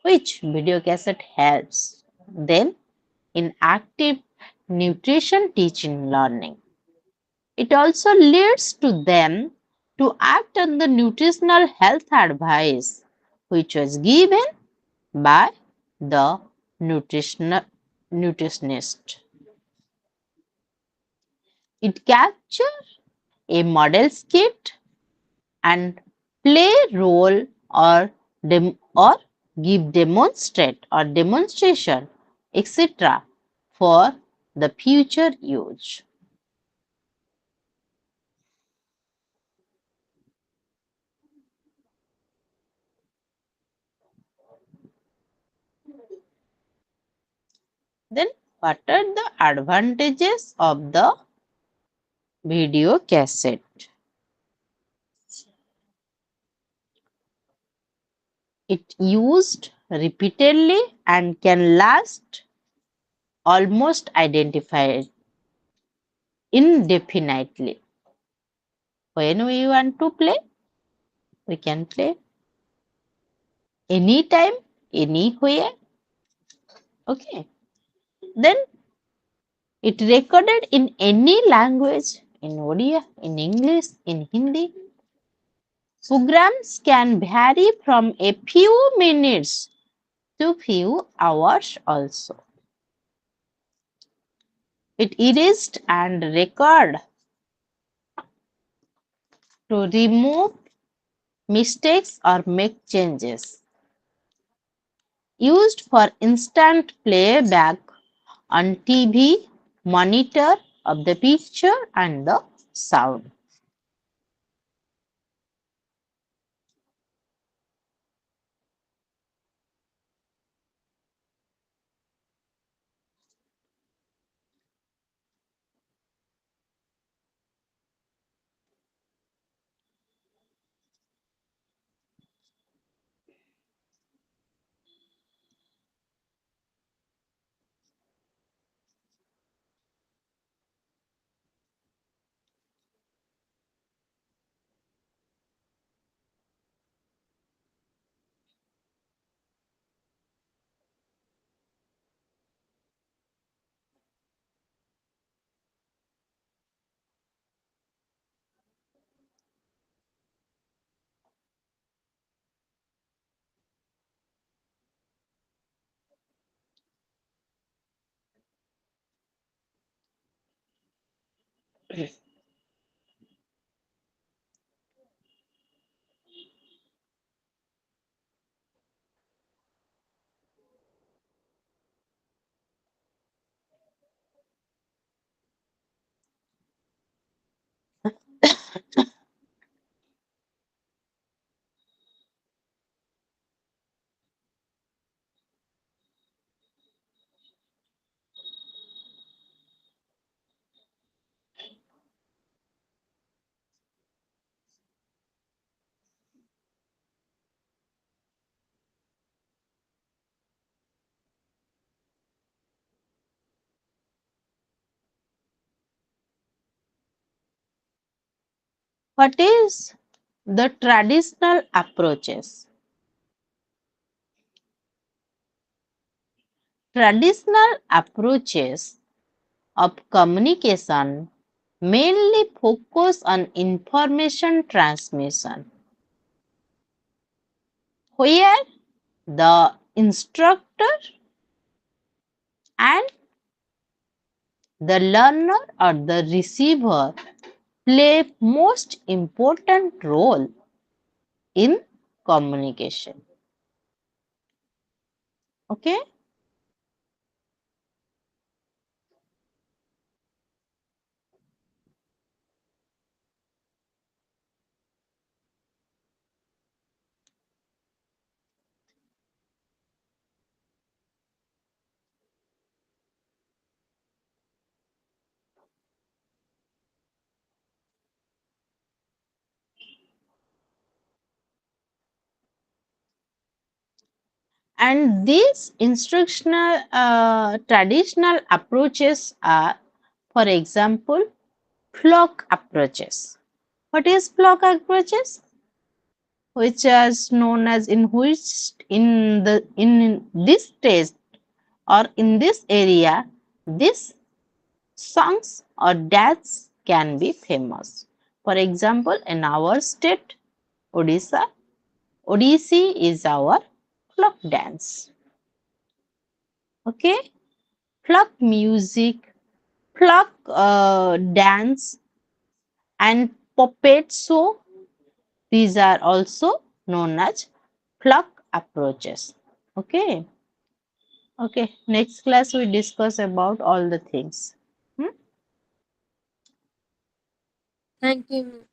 which video cassette helps them in active nutrition teaching learning. It also leads to them to act on the nutritional health advice which was given by the nutritionist. It captures a model script and play role or give demonstrate or demonstration, etc. for the future use. Then what are the advantages of the video cassette? It used repeatedly and can last almost identified indefinitely. When we want to play, we can play anytime, anywhere. Okay. Then it recorded in any language, in Odia, in English, in Hindi. Programs can vary from a few minutes to few hours also. It erased and record to remove mistakes or make changes. Used for instant playback on TV, monitor of the picture and the sound. What is the traditional approaches? Traditional approaches of communication mainly focus on information transmission, where the instructor and the learner or the receiver play most important role in communication. Okay. And these instructional traditional approaches are, for example, flock approaches. What is flock approaches? Which is known as in this stage or in this area, these songs or dance can be famous. For example, in our state, Odisha, Odissi is our flock dance. Okay, flock music, flock dance, and puppet show. These are also known as flock approaches. Okay. Okay. Next class we discuss about all the things. Hmm? Thank you.